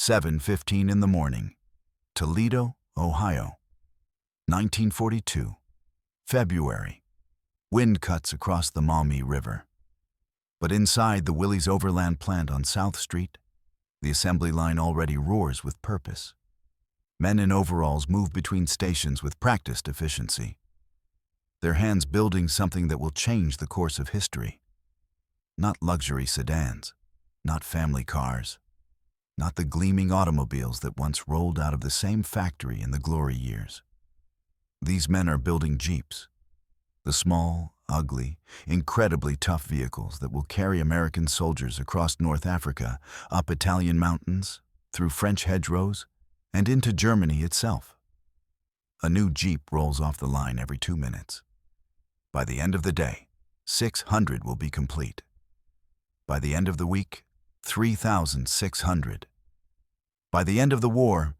7:15 in the morning, Toledo, Ohio. 1942, February. Wind cuts across the Maumee River. But inside the Willys-Overland plant on South Street, the assembly line already roars with purpose. Men in overalls move between stations with practiced efficiency, their hands building something that will change the course of history. Not luxury sedans, not family cars, not the gleaming automobiles that once rolled out of the same factory in the glory years. These men are building Jeeps, the small, ugly, incredibly tough vehicles that will carry American soldiers across North Africa, up Italian mountains, through French hedgerows, and into Germany itself. A new Jeep rolls off the line every 2 minutes. By the end of the day, 600 will be complete. By the end of the week, 3,600. By the end of the war,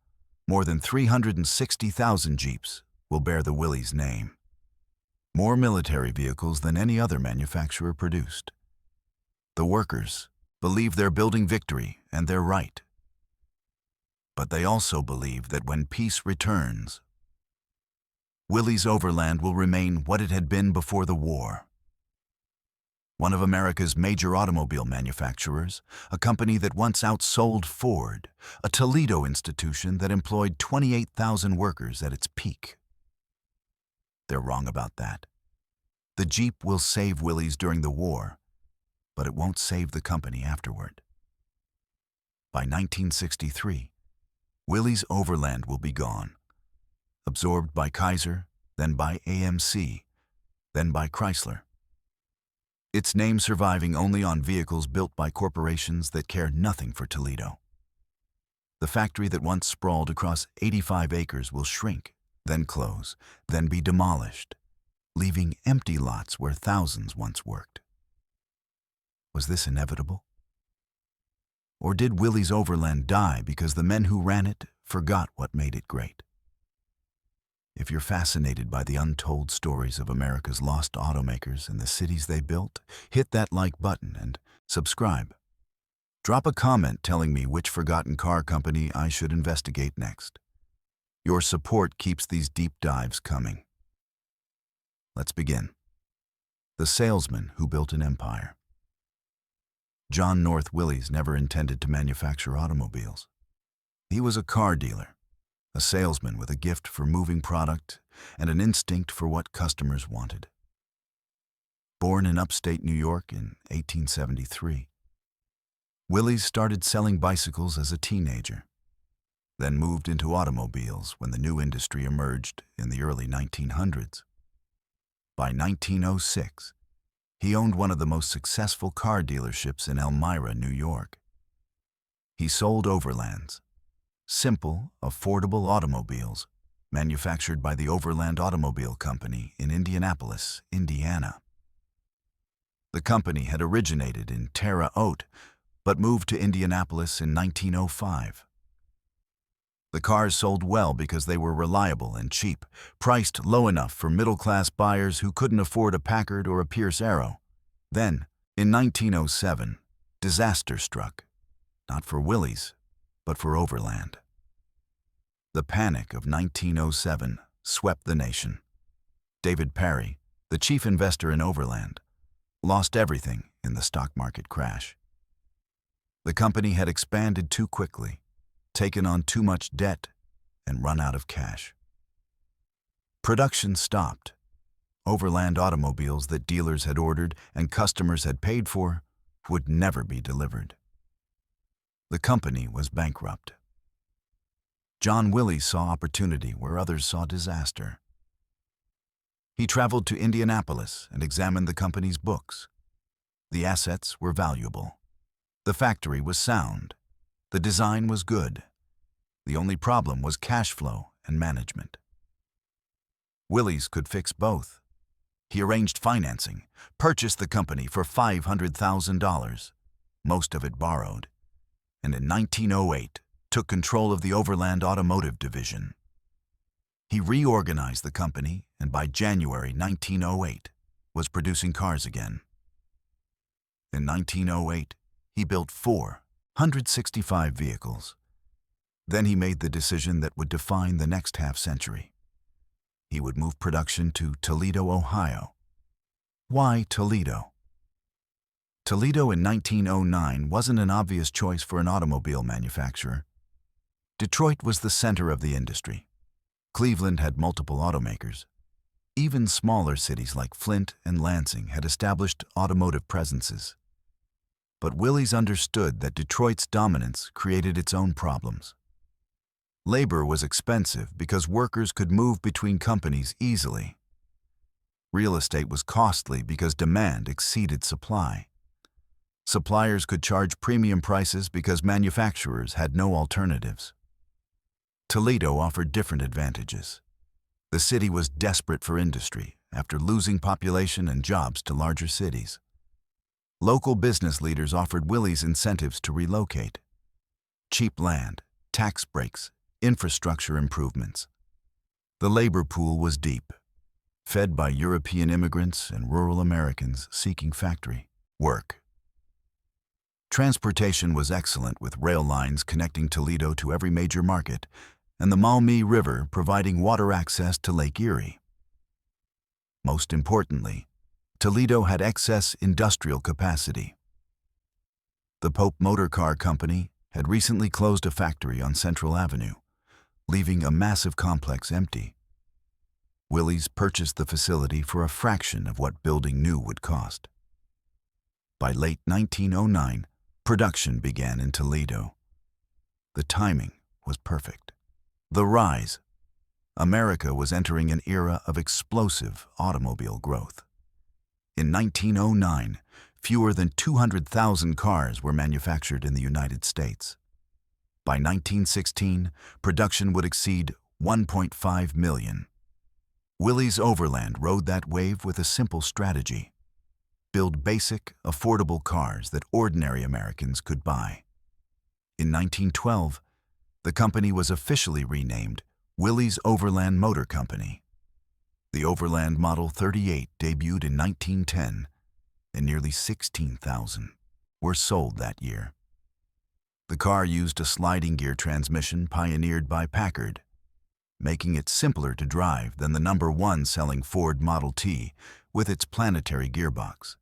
more than 360,000 Jeeps will bear the Willys name. More military vehicles than any other manufacturer produced. The workers believe they're building victory, and they're right. But they also believe that when peace returns, Willys-Overland will remain what it had been before the war. One of America's major automobile manufacturers, a company that once outsold Ford, a Toledo institution that employed 28,000 workers at its peak. They're wrong about that. The Jeep will save Willys during the war, but it won't save the company afterward. By 1963, Willys-Overland will be gone, absorbed by Kaiser, then by AMC, then by Chrysler. Its name surviving only on vehicles built by corporations that care nothing for Toledo. The factory that once sprawled across 85 acres will shrink, then close, then be demolished, leaving empty lots where thousands once worked. Was this inevitable? Or did Willys-Overland die because the men who ran it forgot what made it great? If you're fascinated by the untold stories of America's lost automakers and the cities they built, hit that like button and subscribe. Drop a comment telling me which forgotten car company I should investigate next. Your support keeps these deep dives coming. Let's begin. The salesman who built an empire. John North Willys never intended to manufacture automobiles. He was a car dealer, a salesman with a gift for moving product and an instinct for what customers wanted. Born in upstate New York in 1873, Willys started selling bicycles as a teenager, then moved into automobiles when the new industry emerged in the early 1900s. By 1906, he owned one of the most successful car dealerships in Elmira, New York. He sold Overlands, simple, affordable automobiles manufactured by the Overland Automobile Company in Indianapolis, Indiana. The company had originated in Terre Haute, but moved to Indianapolis in 1905. The cars sold well because they were reliable and cheap, priced low enough for middle-class buyers who couldn't afford a Packard or a Pierce Arrow. Then, in 1907, disaster struck, not for Willys, but for Overland. The panic of 1907 swept the nation. David Perry, the chief investor in Overland, lost everything in the stock market crash. The company had expanded too quickly, taken on too much debt, and run out of cash. Production stopped. Overland automobiles that dealers had ordered and customers had paid for would never be delivered. The company was bankrupt. John Willys saw opportunity where others saw disaster. He traveled to Indianapolis and examined the company's books. The assets were valuable. The factory was sound. The design was good. The only problem was cash flow and management. Willys could fix both. He arranged financing, purchased the company for $500,000, most of it borrowed, and in 1908 took control of the Overland Automotive Division. He reorganized the company and by January 1908 was producing cars again. In 1908, he built 465 vehicles, Then he made the decision that would define the next half-century. He would move production to Toledo, Ohio. Why Toledo? Toledo in 1909 wasn't an obvious choice for an automobile manufacturer. Detroit was the center of the industry. Cleveland had multiple automakers. Even smaller cities like Flint and Lansing had established automotive presences. But Willys understood that Detroit's dominance created its own problems. Labor was expensive because workers could move between companies easily. Real estate was costly because demand exceeded supply. Suppliers could charge premium prices because manufacturers had no alternatives. Toledo offered different advantages. The city was desperate for industry after losing population and jobs to larger cities. Local business leaders offered Willys incentives to relocate. Cheap land, tax breaks, infrastructure improvements. The labor pool was deep, fed by European immigrants and rural Americans seeking factory work. Transportation was excellent, with rail lines connecting Toledo to every major market, and the Maumee River providing water access to Lake Erie. Most importantly, Toledo had excess industrial capacity. The Pope Motor Car Company had recently closed a factory on Central Avenue, leaving a massive complex empty. Willys purchased the facility for a fraction of what building new would cost. By late 1909, production began in Toledo. The timing was perfect. The rise. America was entering an era of explosive automobile growth. In 1909, fewer than 200,000 cars were manufactured in the United States. By 1916, production would exceed 1.5 million. Willys-Overland rode that wave with a simple strategy: build basic, affordable cars that ordinary Americans could buy. In 1912, the company was officially renamed Willys-Overland Motor Company. The Overland Model 38 debuted in 1910, and nearly 16,000 were sold that year. The car used a sliding gear transmission pioneered by Packard, making it simpler to drive than the #1 selling Ford Model T with its planetary gearbox.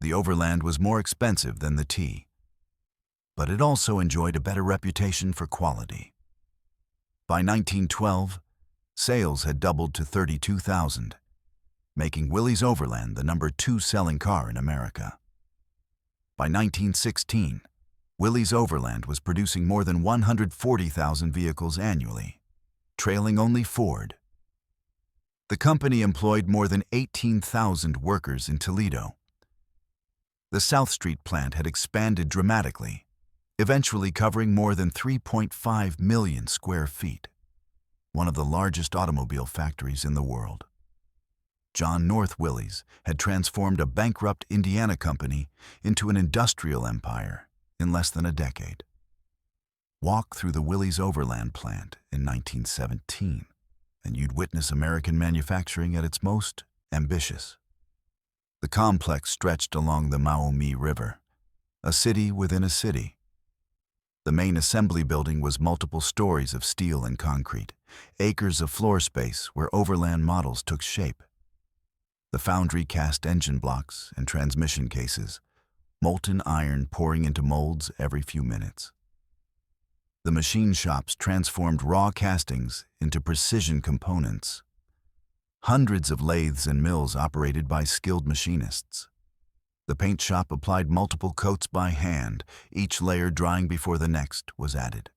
The Overland was more expensive than the T, but it also enjoyed a better reputation for quality. By 1912, sales had doubled to 32,000, making Willys-Overland the #2 selling car in America. By 1916, Willys-Overland was producing more than 140,000 vehicles annually, trailing only Ford. The company employed more than 18,000 workers in Toledo. The South Street plant had expanded dramatically, eventually covering more than 3.5 million square feet, one of the largest automobile factories in the world. John North Willys had transformed a bankrupt Indiana company into an industrial empire in less than a decade. Walk through the Willys-Overland plant in 1917, and you'd witness American manufacturing at its most ambitious. The complex stretched along the Maumee River, a city within a city. The main assembly building was multiple stories of steel and concrete, acres of floor space where Overland models took shape. The foundry cast engine blocks and transmission cases, molten iron pouring into molds every few minutes. The machine shops transformed raw castings into precision components. Hundreds of lathes and mills operated by skilled machinists. The paint shop applied multiple coats by hand, each layer drying before the next was added.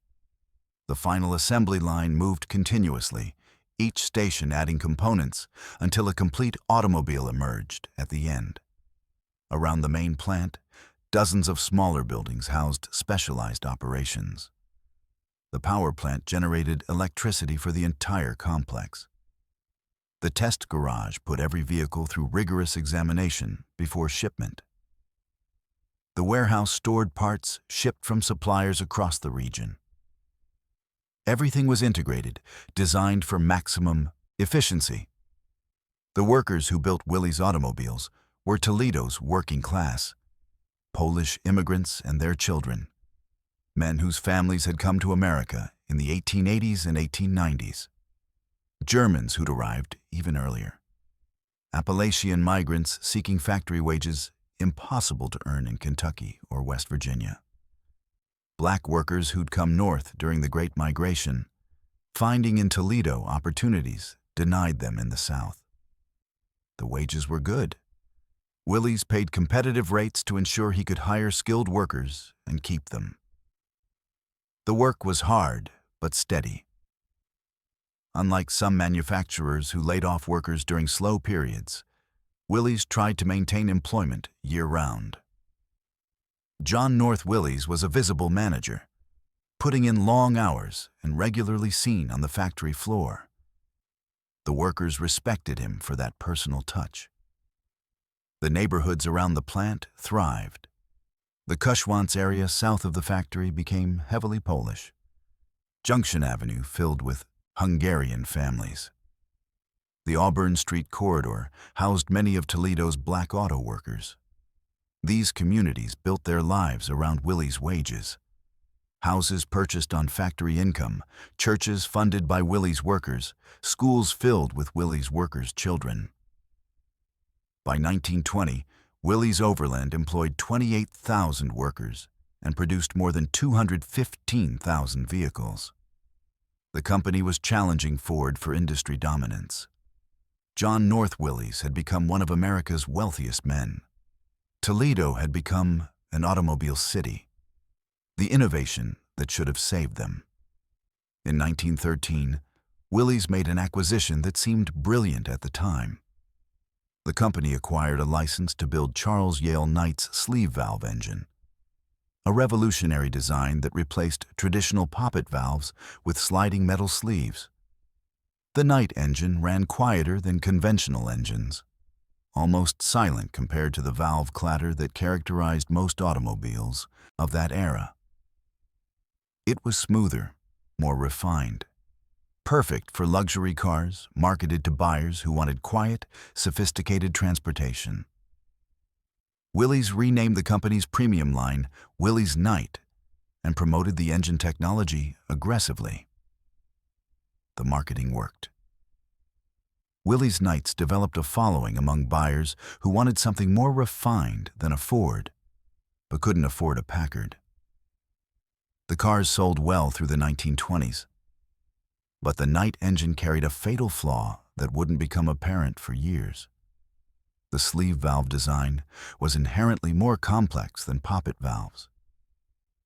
The final assembly line moved continuously, each station adding components until a complete automobile emerged at the end. Around the main plant, dozens of smaller buildings housed specialized operations. The power plant generated electricity for the entire complex. The test garage put every vehicle through rigorous examination before shipment. The warehouse stored parts shipped from suppliers across the region. Everything was integrated, designed for maximum efficiency. The workers who built Willys automobiles were Toledo's working class, Polish immigrants and their children. men whose families had come to America in the 1880s and 1890s. Germans who'd arrived even earlier. Appalachian migrants seeking factory wages impossible to earn in Kentucky or West Virginia. Black workers who'd come north during the Great Migration, finding in Toledo opportunities denied them in the South. The wages were good. Willys paid competitive rates to ensure he could hire skilled workers and keep them. The work was hard, but steady. Unlike some manufacturers who laid off workers during slow periods, Willys tried to maintain employment year-round. John North Willys was a visible manager, putting in long hours and regularly seen on the factory floor. The workers respected him for that personal touch. The neighborhoods around the plant thrived. The Cushwants area south of the factory became heavily Polish. Junction Avenue filled with Hungarian families. The Auburn Street corridor housed many of Toledo's black auto workers. These communities built their lives around Willys' wages. Houses purchased on factory income, churches funded by Willys' workers, schools filled with Willys' workers' children. By 1920, Willys-Overland employed 28,000 workers and produced more than 215,000 vehicles. The company was challenging Ford for industry dominance. John North Willys had become one of America's wealthiest men. Toledo had become an automobile city, the innovation that should have saved them. In 1913, Willys made an acquisition that seemed brilliant at the time. The company acquired a license to build Charles Yale Knight's sleeve valve engine, a revolutionary design that replaced traditional poppet valves with sliding metal sleeves. The Knight engine ran quieter than conventional engines, almost silent compared to the valve clatter that characterized most automobiles of that era. It was smoother, more refined, perfect for luxury cars marketed to buyers who wanted quiet, sophisticated transportation. Willys renamed the company's premium line Willys Knight and promoted the engine technology aggressively. The marketing worked. Willys Knights developed a following among buyers who wanted something more refined than a Ford, but couldn't afford a Packard. The cars sold well through the 1920s. But the Knight engine carried a fatal flaw that wouldn't become apparent for years. The sleeve valve design was inherently more complex than poppet valves.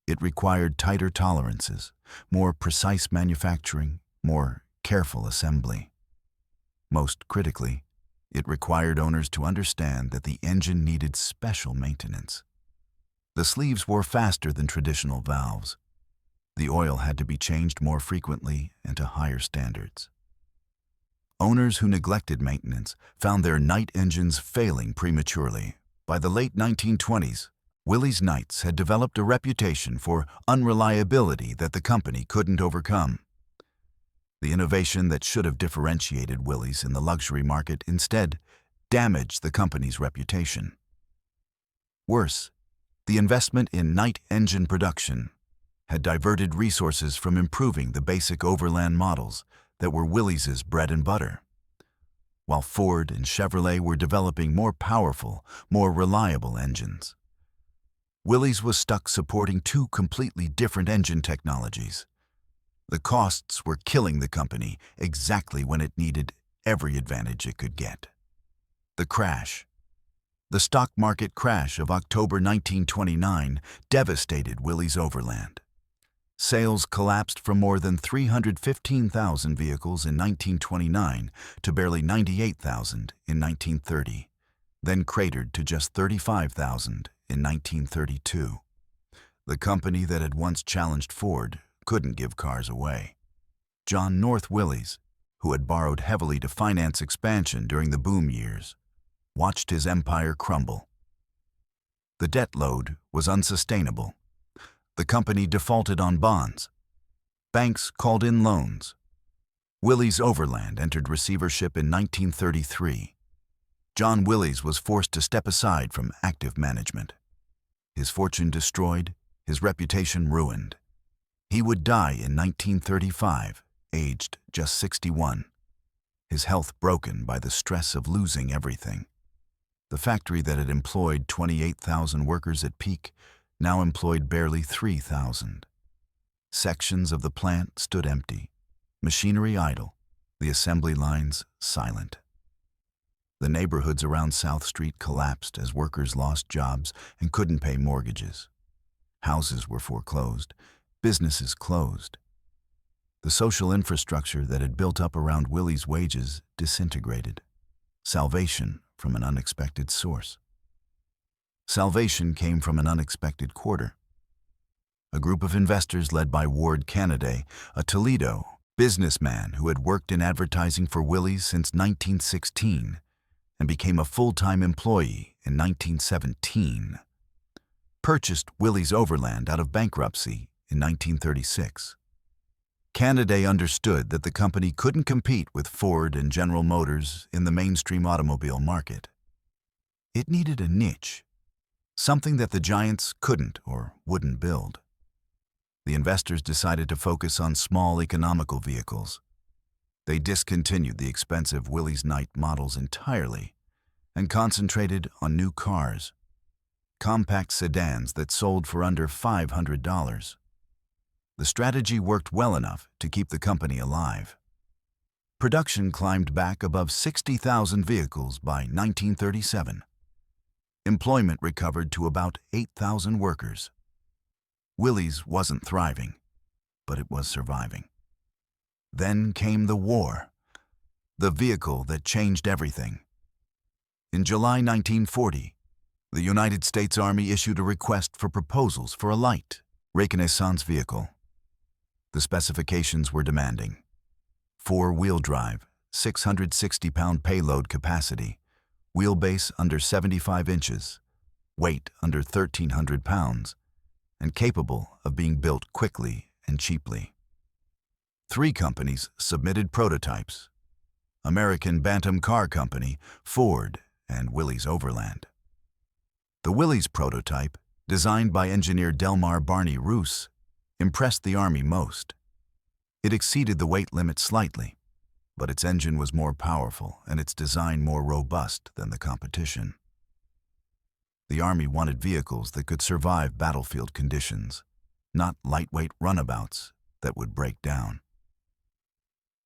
It required tighter tolerances, more precise manufacturing, more careful assembly. Most critically, it required owners to understand that the engine needed special maintenance. The sleeves wore faster than traditional valves. The oil had to be changed more frequently and to higher standards. Owners who neglected maintenance found their Knight engines failing prematurely. By the late 1920s, Willys Knights had developed a reputation for unreliability that the company couldn't overcome. The innovation that should have differentiated Willys in the luxury market instead damaged the company's reputation. Worse, the investment in Knight engine production had diverted resources from improving the basic Overland models that were Willys' bread and butter. While Ford and Chevrolet were developing more powerful, more reliable engines, Willys was stuck supporting two completely different engine technologies. The costs were killing the company exactly when it needed every advantage it could get. The crash. The stock market crash of October 1929 devastated Willys-Overland. Sales collapsed from more than 315,000 vehicles in 1929 to barely 98,000 in 1930, then cratered to just 35,000 in 1932. The company that had once challenged Ford couldn't give cars away. John North Willys, who had borrowed heavily to finance expansion during the boom years, watched his empire crumble. The debt load was unsustainable. The company defaulted on bonds. Banks called in loans. Willys-Overland entered receivership in 1933. John Willys was forced to step aside from active management. His fortune destroyed, his reputation ruined. He would die in 1935, aged just 61, his health broken by the stress of losing everything. The factory that had employed 28,000 workers at peak now employed barely 3,000. Sections of the plant stood empty, machinery idle, the assembly lines silent. The neighborhoods around South Street collapsed as workers lost jobs and couldn't pay mortgages. Houses were foreclosed, businesses closed. The social infrastructure that had built up around Willys' wages disintegrated. Salvation from an unexpected source. Salvation came from an unexpected quarter. A group of investors led by Ward Canaday, a Toledo businessman who had worked in advertising for Willys since 1916 and became a full-time employee in 1917, purchased Willys-Overland out of bankruptcy in 1936. Canaday understood that the company couldn't compete with Ford and General Motors in the mainstream automobile market. It needed a niche, something that the giants couldn't or wouldn't build. The investors decided to focus on small economical vehicles. They discontinued the expensive Willys Night models entirely and concentrated on new cars, compact sedans that sold for under $500. The strategy worked well enough to keep the company alive. Production climbed back above 60,000 vehicles by 1937. Employment recovered to about 8,000 workers. Willys wasn't thriving, but it was surviving. Then came the war, the vehicle that changed everything. In July 1940, the United States Army issued a request for proposals for a light reconnaissance vehicle. The specifications were demanding: 4-wheel drive, 660-pound payload capacity, wheelbase under 75 inches, weight under 1,300 pounds, and capable of being built quickly and cheaply. 3 companies submitted prototypes: American Bantam Car Company, Ford, and Willys-Overland. The Willys prototype, designed by engineer Delmar Barney Roos, impressed the Army most. It exceeded the weight limit slightly, but its engine was more powerful and its design more robust than the competition. The Army wanted vehicles that could survive battlefield conditions, not lightweight runabouts that would break down.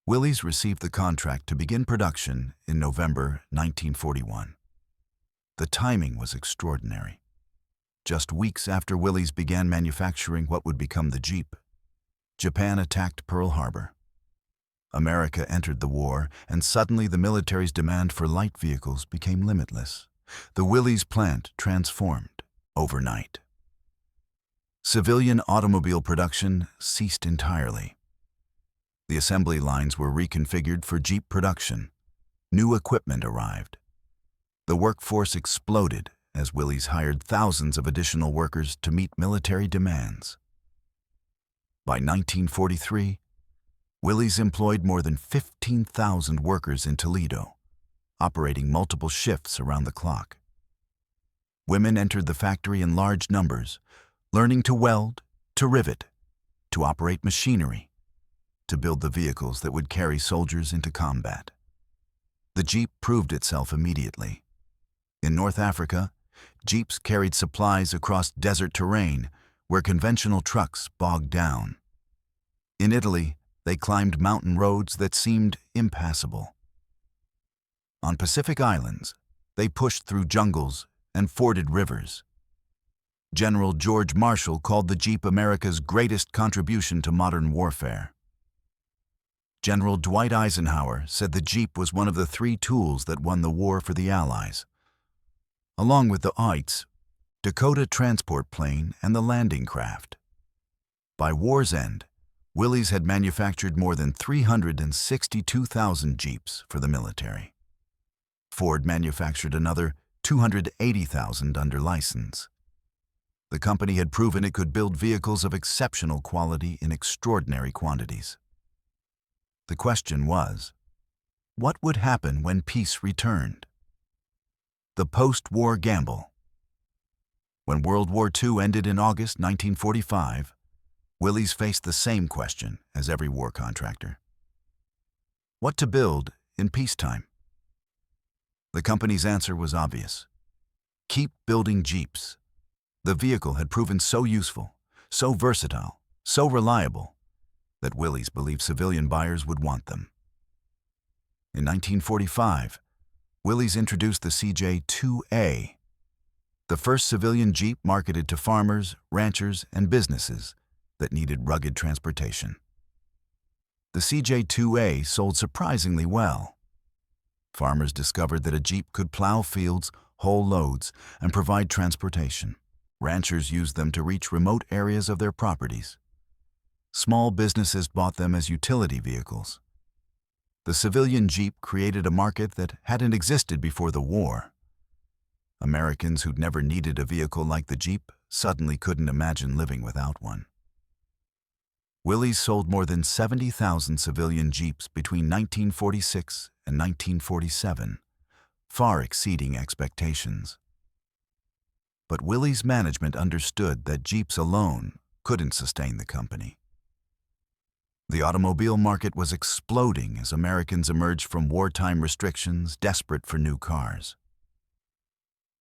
Willys received the contract to begin production in November 1941. The timing was extraordinary. Just weeks after Willys began manufacturing what would become the Jeep, Japan attacked Pearl Harbor. America entered the war, and suddenly the military's demand for light vehicles became limitless. The Willys plant transformed overnight. Civilian automobile production ceased entirely. The assembly lines were reconfigured for Jeep production. New equipment arrived. The workforce exploded as Willys hired thousands of additional workers to meet military demands. By 1943, Willys employed more than 15,000 workers in Toledo, operating multiple shifts around the clock. Women entered the factory in large numbers, learning to weld, to rivet, to operate machinery, to build the vehicles that would carry soldiers into combat. The Jeep proved itself immediately. In North Africa, Jeeps carried supplies across desert terrain where conventional trucks bogged down. In Italy, they climbed mountain roads that seemed impassable. On Pacific islands, they pushed through jungles and forded rivers. General George Marshall called the Jeep America's greatest contribution to modern warfare. General Dwight Eisenhower said the Jeep was one of the 3 tools that won the war for the Allies. Along with the Oits, Dakota transport plane, and the landing craft. By war's end, Willys had manufactured more than 362,000 Jeeps for the military. Ford manufactured another 280,000 under license. The company had proven it could build vehicles of exceptional quality in extraordinary quantities. The question was, what would happen when peace returned? The post-war gamble. When World War II ended in August 1945, Willys faced the same question as every war contractor. What to build in peacetime? The company's answer was obvious. Keep building Jeeps. The vehicle had proven so useful, so versatile, so reliable, that Willys believed civilian buyers would want them. In 1945, Willys introduced the CJ-2A, the first civilian Jeep marketed to farmers, ranchers, and businesses that needed rugged transportation. The CJ-2A sold surprisingly well. Farmers discovered that a Jeep could plow fields, haul loads, and provide transportation. Ranchers used them to reach remote areas of their properties. Small businesses bought them as utility vehicles. The civilian Jeep created a market that hadn't existed before the war. Americans who'd never needed a vehicle like the Jeep suddenly couldn't imagine living without one. Willys sold more than 70,000 civilian Jeeps between 1946 and 1947, far exceeding expectations. But Willys' management understood that Jeeps alone couldn't sustain the company. The automobile market was exploding as Americans emerged from wartime restrictions, desperate for new cars.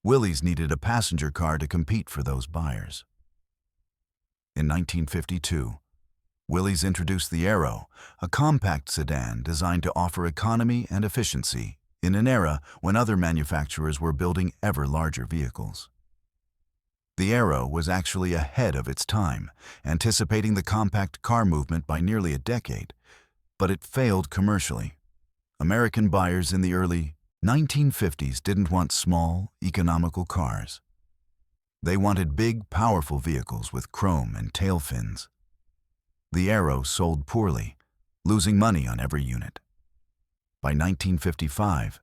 Willys needed a passenger car to compete for those buyers. In 1952, Willys introduced the Aero, a compact sedan designed to offer economy and efficiency in an era when other manufacturers were building ever larger vehicles. The Aero was actually ahead of its time, anticipating the compact car movement by nearly a decade, but it failed commercially. American buyers in the early 1950s didn't want small, economical cars. They wanted big, powerful vehicles with chrome and tail fins. The Aero sold poorly, losing money on every unit. By 1955,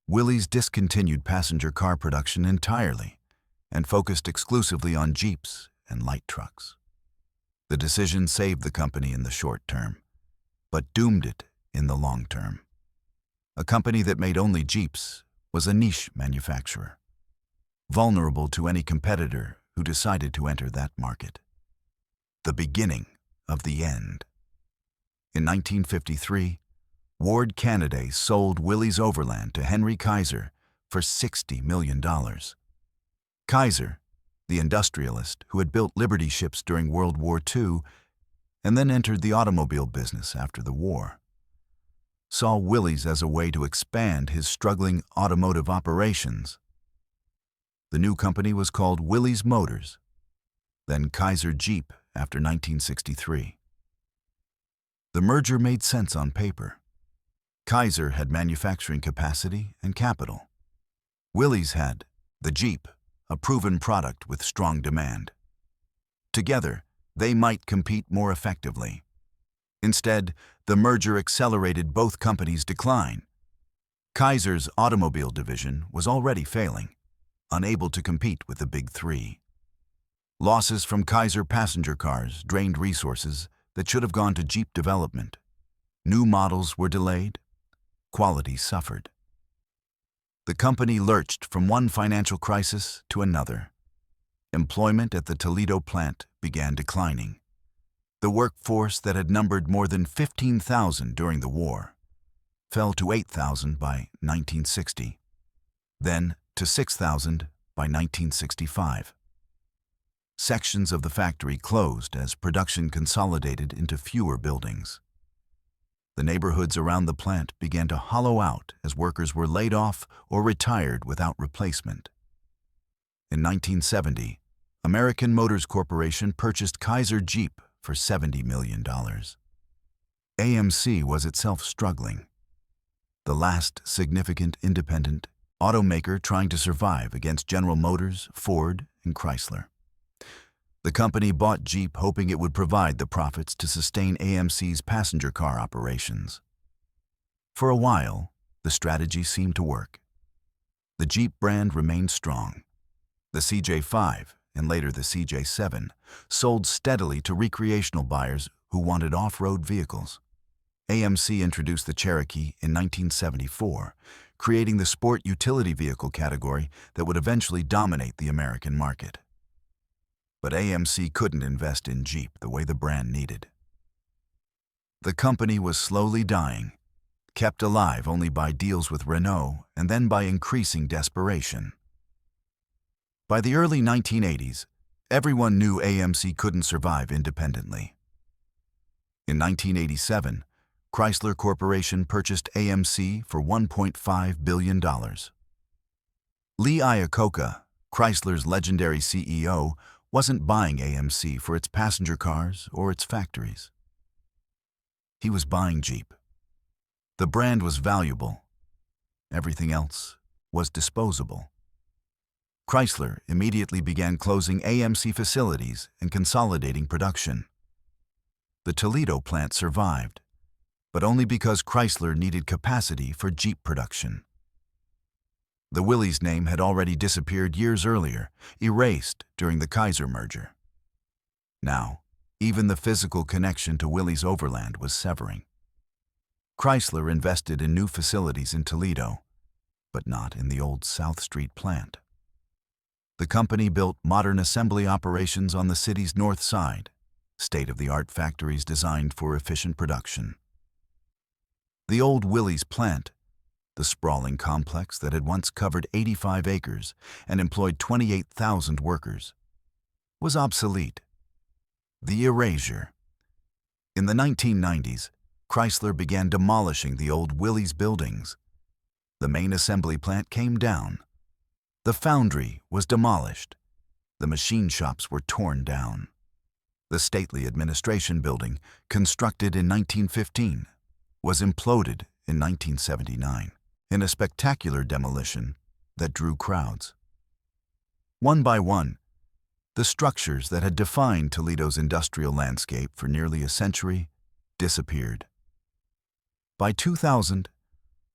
Willys discontinued passenger car production entirely and focused exclusively on Jeeps and light trucks. The decision saved the company in the short term, but doomed it in the long term. A company that made only Jeeps was a niche manufacturer, vulnerable to any competitor who decided to enter that market. The beginning of the end. In 1953, Ward Canaday sold Willys-Overland to Henry Kaiser for $60 million. Kaiser, the industrialist who had built Liberty ships during World War II and then entered the automobile business after the war, saw Willys as a way to expand his struggling automotive operations. The new company was called Willys Motors, then Kaiser Jeep after 1963. The merger made sense on paper. Kaiser had manufacturing capacity and capital. Willys had the Jeep, a proven product with strong demand. Together, they might compete more effectively. Instead, the merger accelerated both companies' decline. Kaiser's automobile division was already failing, unable to compete with the Big Three. Losses from Kaiser passenger cars drained resources that should have gone to Jeep development. New models were delayed. Quality suffered. The company lurched from one financial crisis to another. Employment at the Toledo plant began declining. The workforce that had numbered more than 15,000 during the war fell to 8,000 by 1960, then to 6,000 by 1965. Sections of the factory closed as production consolidated into fewer buildings. The neighborhoods around the plant began to hollow out as workers were laid off or retired without replacement. In 1970, American Motors Corporation purchased Kaiser Jeep for $70 million. AMC was itself struggling, the last significant independent automaker trying to survive against General Motors, Ford, and Chrysler. The company bought Jeep hoping it would provide the profits to sustain AMC's passenger car operations. For a while, the strategy seemed to work. The Jeep brand remained strong. The CJ-5 and later the CJ-7 sold steadily to recreational buyers who wanted off-road vehicles. AMC introduced the Cherokee in 1974, creating the sport utility vehicle category that would eventually dominate the American market. But AMC couldn't invest in Jeep the way the brand needed. The company was slowly dying, kept alive only by deals with Renault and then by increasing desperation. By the early 1980s, everyone knew AMC couldn't survive independently. In 1987, Chrysler Corporation purchased AMC for $1.5 billion. Lee Iacocca, Chrysler's legendary CEO, wasn't buying AMC for its passenger cars or its factories. He was buying Jeep. The brand was valuable. Everything else was disposable. Chrysler immediately began closing AMC facilities and consolidating production. The Toledo plant survived, but only because Chrysler needed capacity for Jeep production. The Willys name had already disappeared years earlier, erased during the Kaiser merger. Now, even the physical connection to Willys-Overland was severing. Chrysler invested in new facilities in Toledo, but not in the old South Street plant. The company built modern assembly operations on the city's north side, state-of-the-art factories designed for efficient production. The old Willys plant, the sprawling complex that had once covered 85 acres and employed 28,000 workers, was obsolete. The erasure. In the 1990s, Chrysler began demolishing the old Willys buildings. The main assembly plant came down. The foundry was demolished. The machine shops were torn down. The stately administration building, constructed in 1915, was imploded in 1979 in a spectacular demolition that drew crowds. One by one, the structures that had defined Toledo's industrial landscape for nearly a century disappeared. By 2000,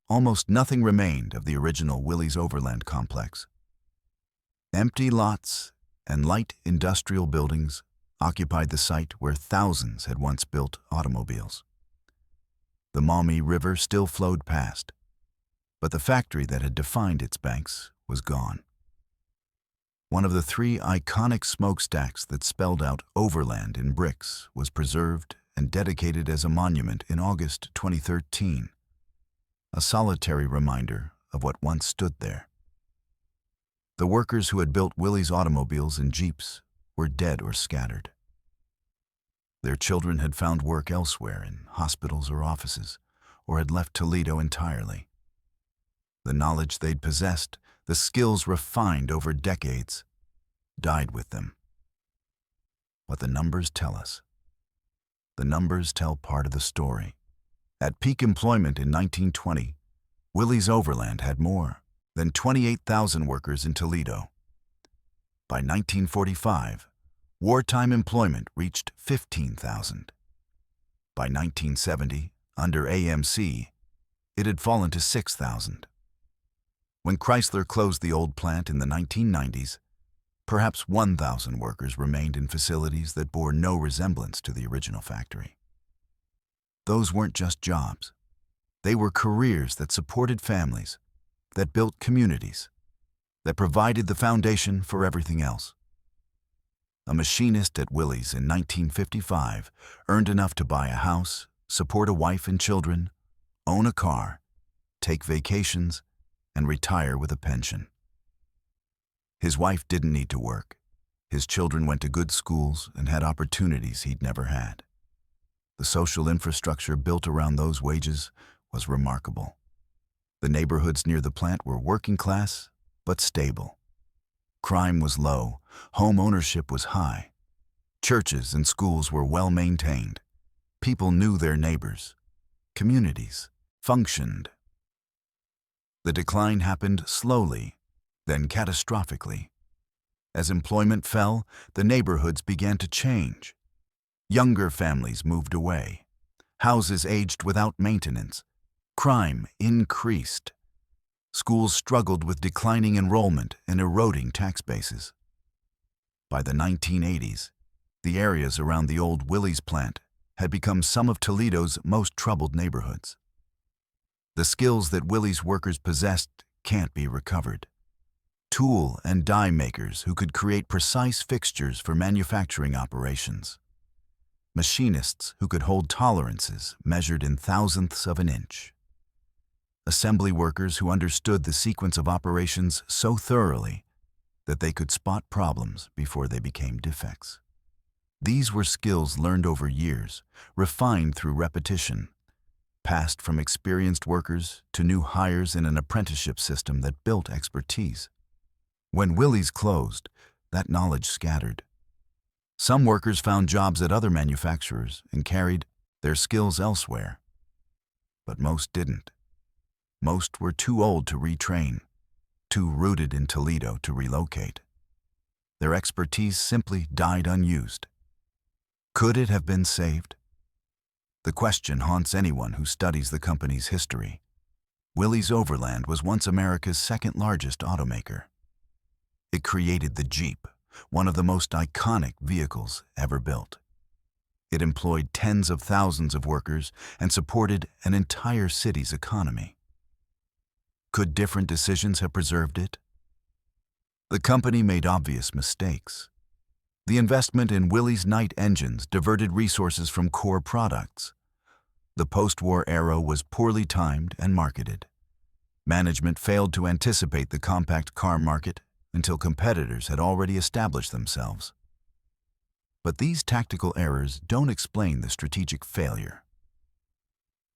almost nothing remained of the original Willys-Overland complex. Empty lots and light industrial buildings occupied the site where thousands had once built automobiles. The Maumee River still flowed past, but the factory that had defined its banks was gone. One of the 3 iconic smokestacks that spelled out Overland in bricks was preserved and dedicated as a monument in August 2013, a solitary reminder of what once stood there. The workers who had built Willys automobiles and Jeeps were dead or scattered. Their children had found work elsewhere in hospitals or offices, or had left Toledo entirely. The knowledge they'd possessed, the skills refined over decades, died with them. But the numbers tell us. The numbers tell part of the story. At peak employment in 1920, Willys-Overland had more than 28,000 workers in Toledo. By 1945, wartime employment reached 15,000. By 1970, under AMC, it had fallen to 6,000. When Chrysler closed the old plant in the 1990s, perhaps 1,000 workers remained in facilities that bore no resemblance to the original factory. Those weren't just jobs. They were careers that supported families, that built communities, that provided the foundation for everything else. A machinist at Willys in 1955 earned enough to buy a house, support a wife and children, own a car, take vacations, and retire with a pension. His wife didn't need to work. His children went to good schools and had opportunities he'd never had. The social infrastructure built around those wages was remarkable. The neighborhoods near the plant were working class, but stable. Crime was low, home ownership was high. Churches and schools were well maintained. People knew their neighbors. Communities functioned. The decline happened slowly, then catastrophically. As employment fell, the neighborhoods began to change. Younger families moved away. Houses aged without maintenance. Crime increased. Schools struggled with declining enrollment and eroding tax bases. By the 1980s, the areas around the old Willys plant had become some of Toledo's most troubled neighborhoods. The skills that Willys workers possessed can't be recovered. tool and die makers who could create precise fixtures for manufacturing operations, machinists who could hold tolerances measured in thousandths of an inch, assembly workers who understood the sequence of operations so thoroughly that they could spot problems before they became defects. These were skills learned over years, refined through repetition, passed from experienced workers to new hires in an apprenticeship system that built expertise. When Willys closed, that knowledge scattered. Some workers found jobs at other manufacturers and carried their skills elsewhere. But most didn't. Most were too old to retrain, too rooted in Toledo to relocate. Their expertise simply died unused. Could it have been saved? The question haunts anyone who studies the company's history. Willys-Overland was once America's second-largest automaker. It created the Jeep, one of the most iconic vehicles ever built. It employed tens of thousands of workers and supported an entire city's economy. Could different decisions have preserved it? The company made obvious mistakes. The investment in Willys' night engines diverted resources from core products. The post-war era was poorly timed and marketed. Management failed to anticipate the compact car market until competitors had already established themselves. But these tactical errors don't explain the strategic failure.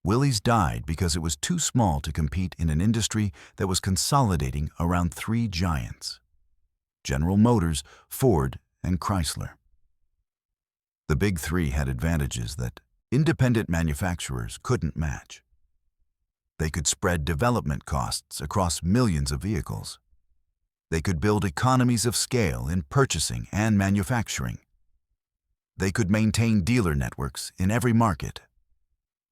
Willys died because it was too small to compete in an industry that was consolidating around three giants: General Motors, Ford, and Chrysler. The big three had advantages that independent manufacturers couldn't match. They could spread development costs across millions of vehicles. They could build economies of scale in purchasing and manufacturing. They could maintain dealer networks in every market.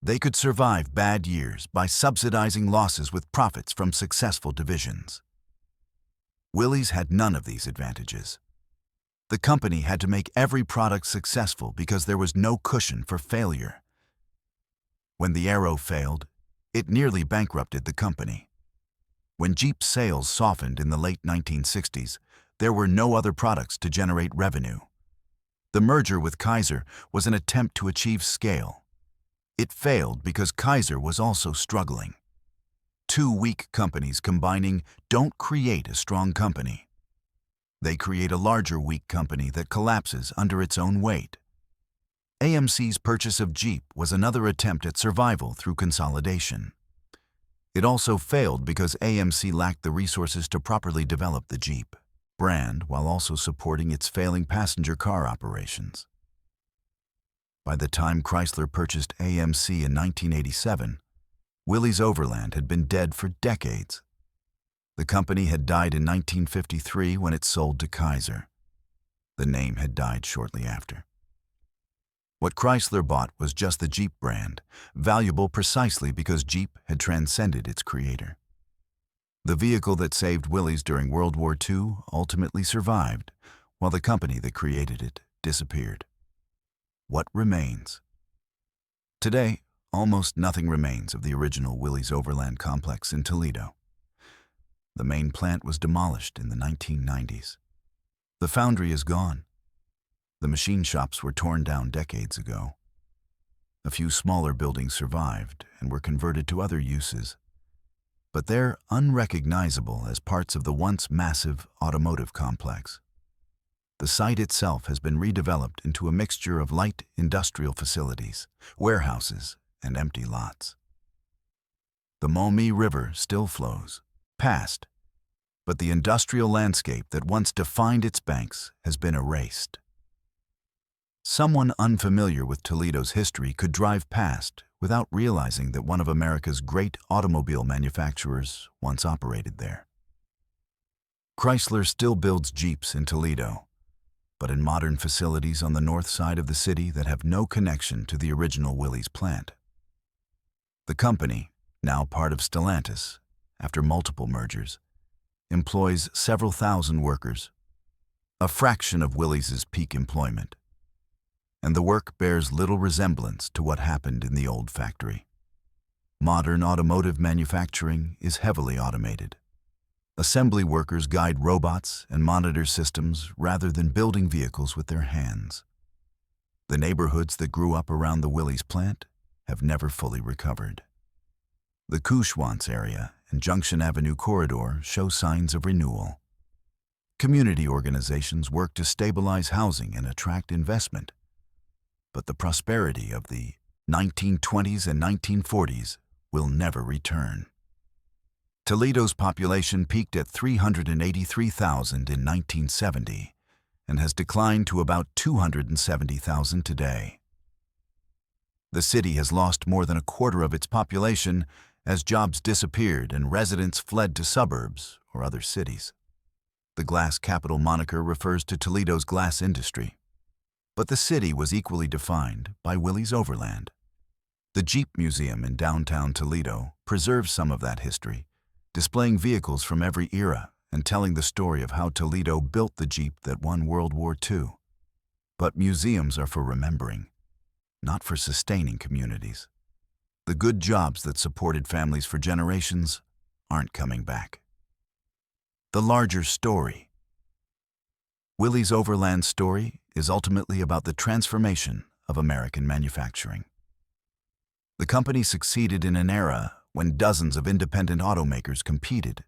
They could survive bad years by subsidizing losses with profits from successful divisions. Willys had none of these advantages. The company had to make every product successful because there was no cushion for failure. When the Aero failed, it nearly bankrupted the company. When Jeep sales softened in the late 1960s, there were no other products to generate revenue. The merger with Kaiser was an attempt to achieve scale. It failed because Kaiser was also struggling. Two weak companies combining don't create a strong company. They create a larger weak company that collapses under its own weight. AMC's purchase of Jeep was another attempt at survival through consolidation. It also failed because AMC lacked the resources to properly develop the Jeep brand while also supporting its failing passenger car operations. By the time Chrysler purchased AMC in 1987, Willys-Overland had been dead for decades. The company had died in 1953 when it sold to Kaiser. The name had died shortly after. What Chrysler bought was just the Jeep brand, valuable precisely because Jeep had transcended its creator. The vehicle that saved Willys during World War II ultimately survived, while the company that created it disappeared. What remains? Today, almost nothing remains of the original Willys-Overland complex in Toledo. The main plant was demolished in the 1990s. The foundry is gone. The machine shops were torn down decades ago. A few smaller buildings survived and were converted to other uses, but they're unrecognizable as parts of the once massive automotive complex. The site itself has been redeveloped into a mixture of light industrial facilities, warehouses, and empty lots. The Maumee River still flows, past, but the industrial landscape that once defined its banks has been erased. Someone unfamiliar with Toledo's history could drive past without realizing that one of America's great automobile manufacturers once operated there. Chrysler still builds Jeeps in Toledo, but in modern facilities on the north side of the city that have no connection to the original Willys plant. The company, now part of Stellantis, after multiple mergers, employs several thousand workers, a fraction of Willys' peak employment, and the work bears little resemblance to what happened in the old factory. Modern automotive manufacturing is heavily automated. Assembly workers guide robots and monitor systems rather than building vehicles with their hands. The neighborhoods that grew up around the Willys plant have never fully recovered. The Couchewants area and Junction Avenue corridor show signs of renewal. Community organizations work to stabilize housing and attract investment. But the prosperity of the 1920s and 1940s will never return. Toledo's population peaked at 383,000 in 1970 and has declined to about 270,000 today. The city has lost more than a quarter of its population as jobs disappeared and residents fled to suburbs or other cities. The glass capital moniker refers to Toledo's glass industry, but the city was equally defined by Willys-Overland. The Jeep Museum in downtown Toledo preserves some of that history, displaying vehicles from every era and telling the story of how Toledo built the Jeep that won World War II. But museums are for remembering, not for sustaining communities. The good jobs that supported families for generations aren't coming back. The larger story. Willys-Overland's story is ultimately about the transformation of American manufacturing. The company succeeded in an era when dozens of independent automakers competed,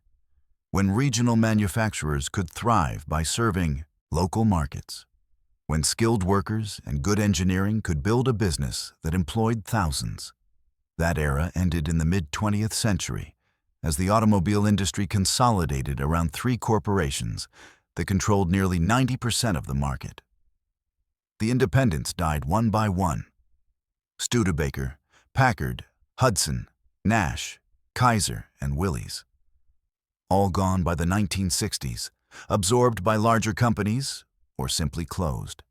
when regional manufacturers could thrive by serving local markets, when skilled workers and good engineering could build a business that employed thousands. That era ended in the mid-20th century as the automobile industry consolidated around three corporations that controlled nearly 90% of the market. The independents died one by one. Studebaker, Packard, Hudson, Nash, Kaiser, and Willys. All gone by the 1960s, absorbed by larger companies, or simply closed.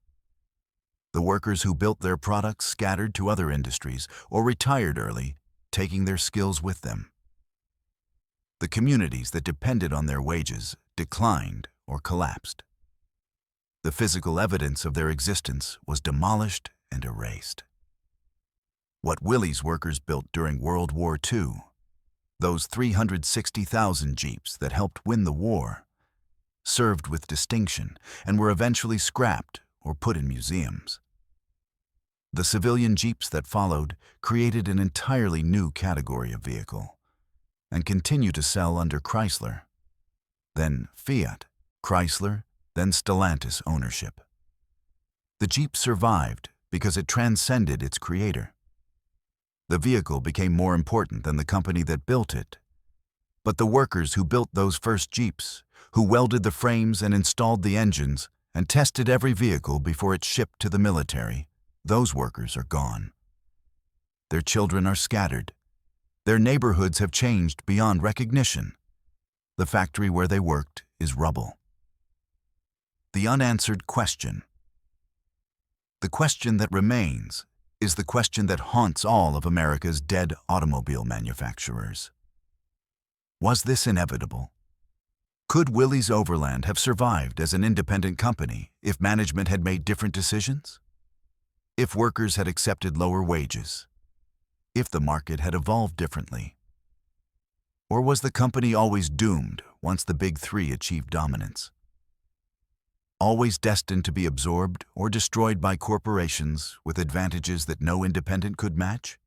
The workers who built their products scattered to other industries or retired early, taking their skills with them. The communities that depended on their wages declined or collapsed. The physical evidence of their existence was demolished and erased. What Willys workers built during World War II, those 360,000 Jeeps that helped win the war, served with distinction and were eventually scrapped or put in museums. The civilian Jeeps that followed created an entirely new category of vehicle and continue to sell under Chrysler, then Fiat, Chrysler, then Stellantis ownership. The Jeep survived because it transcended its creator. The vehicle became more important than the company that built it. But the workers who built those first Jeeps, who welded the frames and installed the engines and tested every vehicle before it shipped to the military, those workers are gone. Their children are scattered. Their neighborhoods have changed beyond recognition. The factory where they worked is rubble. The unanswered question. The question that remains is the question that haunts all of America's dead automobile manufacturers. Was this inevitable? Could Willys-Overland have survived as an independent company if management had made different decisions? If workers had accepted lower wages? If the market had evolved differently? Or was the company always doomed once the big three achieved dominance? Always destined to be absorbed or destroyed by corporations with advantages that no independent could match?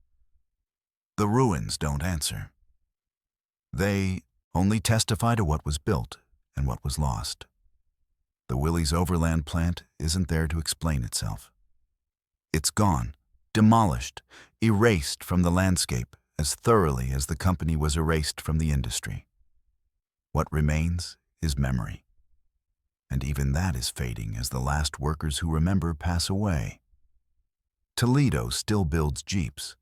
The ruins don't answer. They only testify to what was built and what was lost. The Willys-Overland plant isn't there to explain itself. It's gone, demolished, erased from the landscape as thoroughly as the company was erased from the industry. What remains is memory. And even that is fading as the last workers who remember pass away. Toledo still builds Jeeps.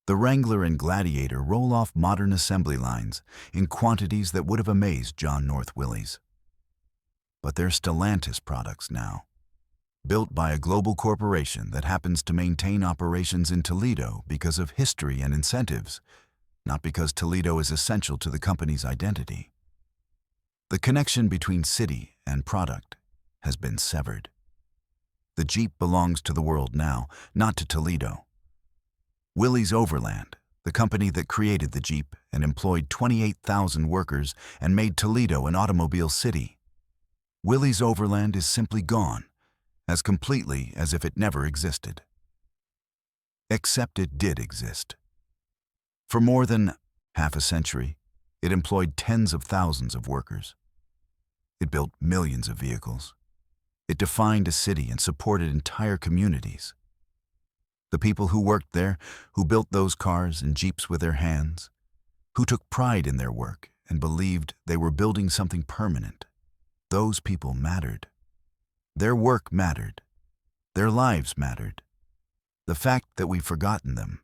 The Wrangler and Gladiator roll off modern assembly lines in quantities that would have amazed John North Willys. But they're Stellantis products now, built by a global corporation that happens to maintain operations in Toledo because of history and incentives, not because Toledo is essential to the company's identity. The connection between city and product has been severed. The Jeep belongs to the world now, not to Toledo. Willys-Overland the company that created the Jeep and employed 28,000 workers and made Toledo an automobile city. Willys-Overland is simply gone, as completely as if it never existed. Except it did exist. For more than half a century, it employed tens of thousands of workers. It built millions of vehicles. It defined a city and supported entire communities. The people who worked there, who built those cars and Jeeps with their hands, who took pride in their work and believed they were building something permanent, those people mattered. Their work mattered. Their lives mattered. The fact that we've forgotten them,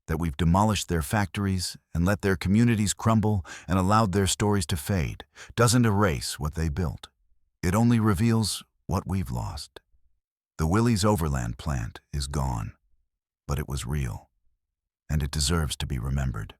that we've demolished their factories and let their communities crumble and allowed their stories to fade, doesn't erase what they built. It only reveals what we've lost. The Willys-Overland plant is gone, but it was real, and it deserves to be remembered.